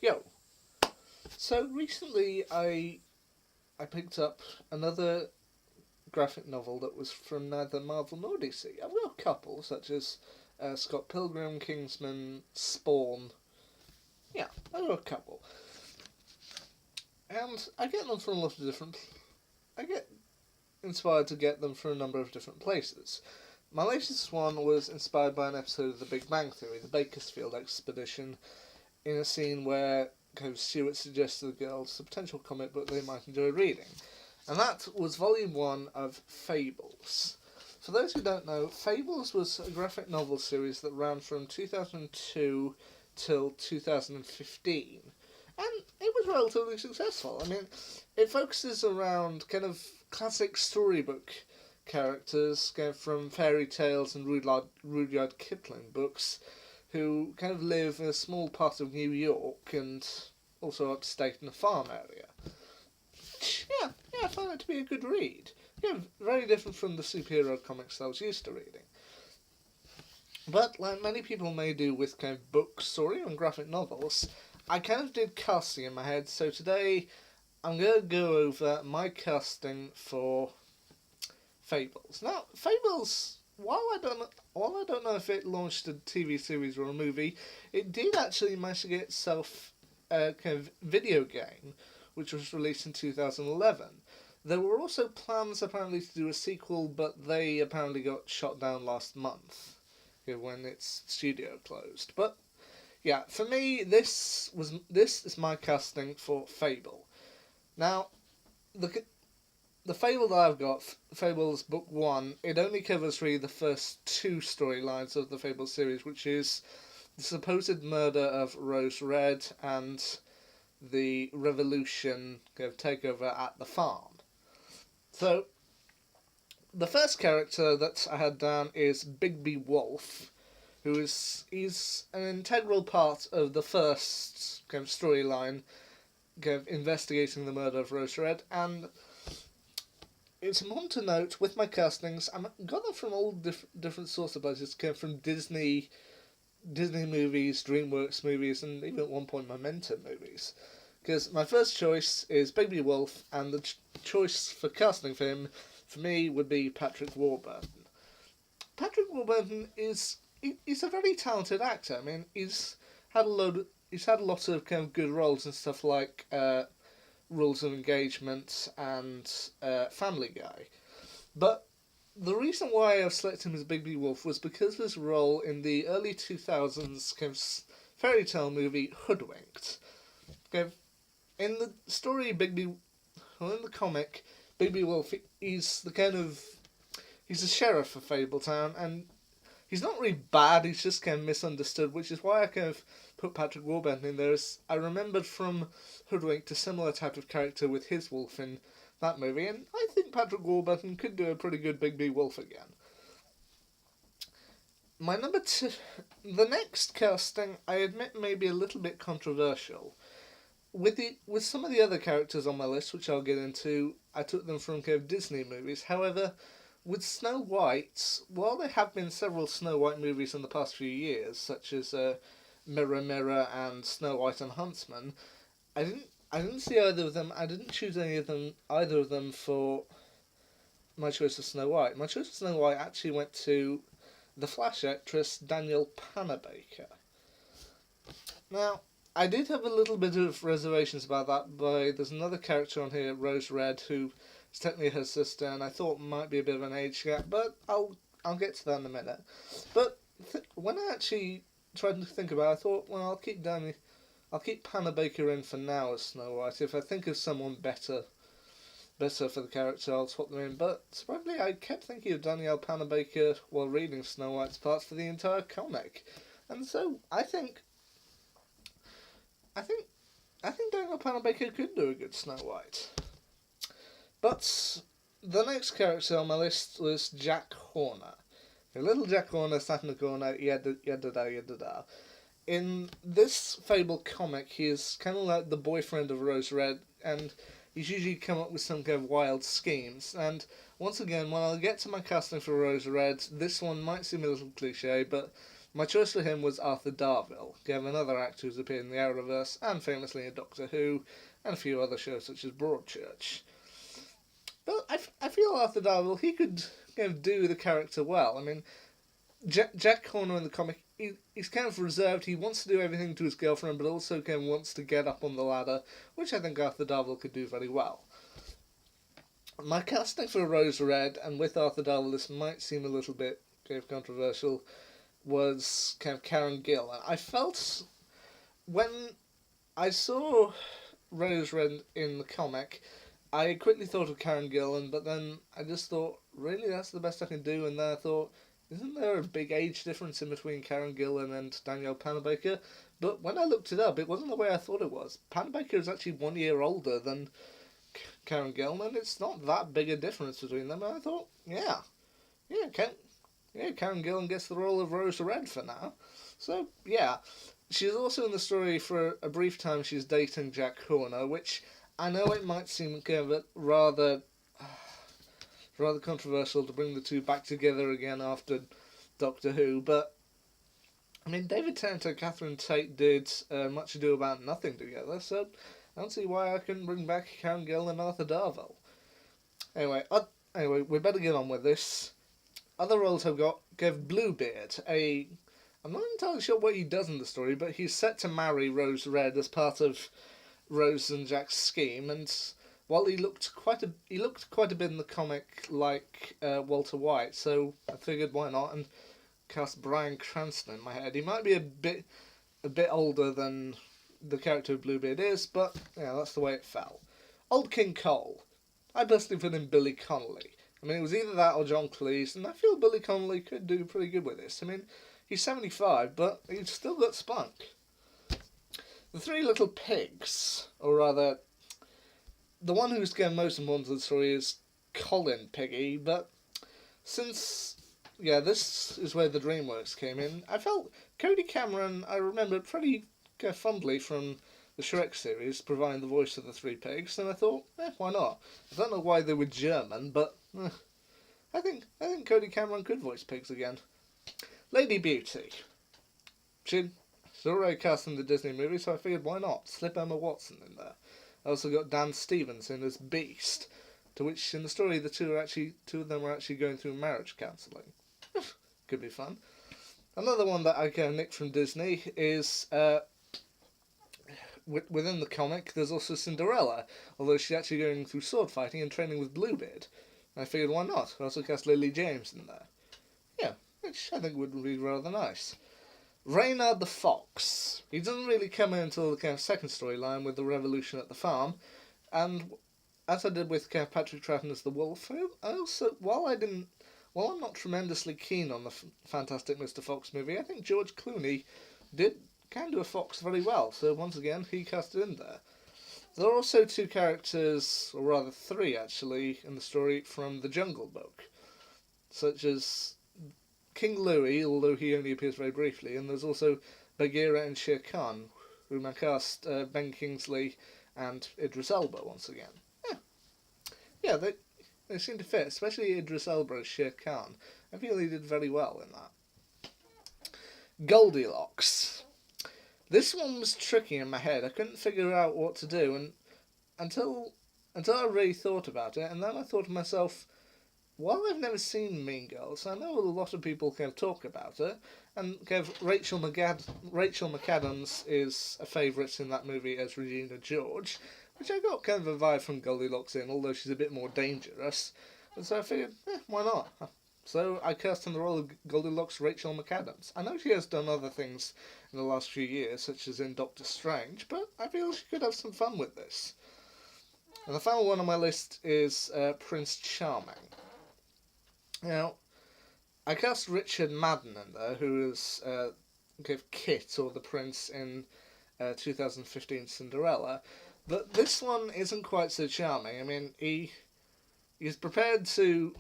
Yo, so recently I picked up another graphic novel that was from neither Marvel nor DC. I've got a couple, such as Scott Pilgrim, Kingsman, Spawn. Yeah, I've got a couple, and I get them from a lot of different. I get inspired to get them from a number of different places. My latest one was inspired by an episode of The Big Bang Theory, the Bakersfield expedition, in a scene where Stewart suggests to the girls a potential comic book they might enjoy reading. And that was volume 1 of Fables. For those who don't know, Fables was a graphic novel series that ran from 2002 till 2015. And it was relatively successful. I mean, it focuses around kind of classic storybook characters from fairy tales and Rudyard Kipling books who kind of live in a small part of New York and also upstate in a farm area. Yeah, I found it to be a good read. Very different from the superhero comics I was used to reading. But like many people may do with kind of books or even graphic novels, I kind of did casting in my head, so today I'm going to go over my casting for Fables. Now, Fables, while I don't know if it launched a TV series or a movie, it did actually manage to get itself a kind of video game, which was released in 2011. There were also plans apparently to do a sequel, but they apparently got shot down last month, when its studio closed. But yeah, for me, this is my casting for Fable. Now, the Fable that I've got, Fables Book 1, it only covers really the first two storylines of the Fables series, which is the supposed murder of Rose Red and the revolution takeover at the farm. So, the first character that I had down is Bigby Wolf, he's an integral part of the first storyline, investigating the murder of Rose Red, and it's important to note with my castings, I got them from all different sorts of places. Came from Disney movies, DreamWorks movies, and even at one point Memento movies. Because my first choice is Bigby Wolf, and the choice for casting for him, for me, would be Patrick Warburton. Patrick Warburton he's a very talented actor. I mean, he's had a lot of kind of good roles and stuff like Rules of Engagement and Family Guy. But the reason why I've selected him as Bigby Wolf was because of his role in the early 2000s kind of fairy tale movie Hoodwinked. In the story, in the comic, Bigby Wolf, he's a sheriff of Fabletown, and he's not really bad, he's just kind of misunderstood, which is why I kind of put Patrick Warburton in there. I remembered from Hoodwinked a similar type of character with his wolf in that movie, and I think Patrick Warburton could do a pretty good Bigby Wolf again. My number two, the next casting, I admit may be a little bit controversial. With some of the other characters on my list, which I'll get into, I took them from kind of Disney movies. However, with Snow White, while there have been several Snow White movies in the past few years, such as Mirror Mirror and Snow White and Huntsman, I didn't see either of them. I didn't choose either of them for my choice of Snow White. My choice of Snow White actually went to the Flash actress Danielle Panabaker. Now, I did have a little bit of reservations about that, but there's another character on here, Rose Red, who is technically her sister, and I thought might be a bit of an age gap, but I'll get to that in a minute. But when I actually tried to think about it, I thought, well, I'll keep Panabaker in for now as Snow White. If I think of someone better for the character, I'll swap them in. But surprisingly, I kept thinking of Danielle Panabaker while reading Snow White's parts for the entire comic, and so I think Danielle Panabaker could do a good Snow White. But the next character on my list was Jack Horner. Little Jack Horner sat in the corner, yada yada yada. In this Fable comic, he is kind of like the boyfriend of Rose Red, and he's usually come up with some kind of wild schemes. And once again, when I get to my casting for Rose Red, this one might seem a little cliche, but My choice for him was Arthur Darvill, another actor who's appeared in the Arrowverse and famously in Doctor Who and a few other shows such as Broadchurch. But I feel Arthur Darvill, he could do the character well. I mean, Jack Horner in the comic, he's kind of reserved. He wants to do everything to his girlfriend, but also kind of wants to get up on the ladder, which I think Arthur Darvill could do very well. My casting for Rose Red, and with Arthur Darvill this might seem a little bit controversial, was kind of Karen Gill. And I felt, when I saw Rose Red in the comic, I quickly thought of Karen Gillan, but then I just thought, really, that's the best I can do? And then I thought, isn't there a big age difference in between Karen Gillan and Danielle Panabaker? But when I looked it up, it wasn't the way I thought it was. Panabaker is actually 1 year older than Karen Gillan, and it's not that big a difference between them. And I thought, Karen Gillan gets the role of Rose Red for now. So, yeah. She's also in the story for a brief time. She's dating Jack Horner, which I know it might seem kind of rather controversial to bring the two back together again after Doctor Who, but I mean, David Tennant and Catherine Tate did Much Ado About Nothing together, so I don't see why I couldn't bring back Karen Gill and Arthur Darvill. Anyway, we better get on with this. Other roles I've got gave Bluebeard, I'm not entirely sure what he does in the story, but he's set to marry Rose Red as part of Rose and Jack's scheme, and while he looked quite a bit in the comic like Walter White, so I figured why not, and cast Bryan Cranston in my head. He might be a bit older than the character of Bluebeard is, but yeah, that's the way it fell. Old King Cole. I personally put in Billy Connolly. I mean, it was either that or John Cleese, and I feel Billy Connolly could do pretty good with this. I mean, he's 75, but he's still got spunk. The Three Little Pigs, or rather, the one who's getting most important to the story is Colin Piggy, but since, this is where the DreamWorks came in, I felt Cody Cameron, I remember pretty fondly from the Shrek series, providing the voice of the Three Pigs, and I thought, why not? I don't know why they were German, but I think Cody Cameron could voice pigs again. Lady Beauty. She's already cast in the Disney movie, so I figured why not? Slip Emma Watson in there. I also got Dan Stevenson as Beast, to which in the story the two of them are actually going through marriage counselling. Could be fun. Another one that I nicked from Disney is within the comic. There's also Cinderella, although she's actually going through sword fighting and training with Bluebeard. And I figured why not? I also cast Lily James in there. Yeah, which I think would be rather nice. Reynard the Fox. He doesn't really come in until the second storyline with the revolution at the farm, and as I did with Patrick Troughton as the wolf, I also, while I'm not tremendously keen on the Fantastic Mr. Fox movie, I think George Clooney can do a fox very well, so once again, he cast it in there. There are also two characters, or rather three actually, in the story from the Jungle Book, such as King Louis, although he only appears very briefly, and there's also Bagheera and Shere Khan, whom I cast Ben Kingsley and Idris Elba once again. Yeah, they seem to fit, especially Idris Elba as Shere Khan. I feel he did very well in that. Goldilocks. This one was tricky in my head. I couldn't figure out what to do, and until I really thought about it, and then I thought to myself, while I've never seen Mean Girls, I know a lot of people talk about it, and Rachel McAdams is a favourite in that movie as Regina George, which I got a vibe from Goldilocks in, although she's a bit more dangerous, and so I figured, why not? So I cast in the role of Goldilocks Rachel McAdams. I know she has done other things in the last few years, such as in Doctor Strange, but I feel she could have some fun with this. And the final one on my list is Prince Charming. Now, I cast Richard Madden in there, who is Kit, or the prince in 2015 Cinderella, but this one isn't quite so charming. I mean, he's prepared to...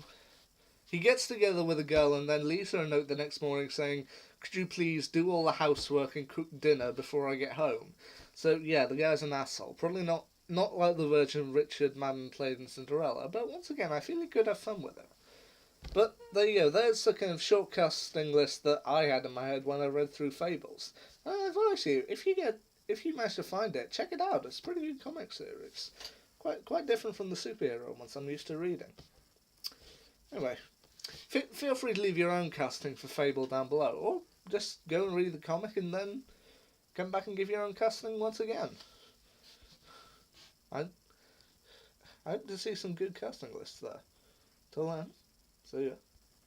He gets together with a girl and then leaves her a note the next morning saying, could you please do all the housework and cook dinner before I get home? So, yeah, the guy's an asshole. Probably not like the version Richard Madden played in Cinderella, but once again, I feel he could have fun with it. But there you go. There's the kind of short casting list that I had in my head when I read through Fables. Advise you, if you manage to find it, check it out. It's a pretty good comic series. Quite different from the superhero ones I'm used to reading. Anyway, feel free to leave your own casting for Fable down below, or just go and read the comic and then come back and give your own casting once again. I hope to see some good casting lists there. Till then, see ya.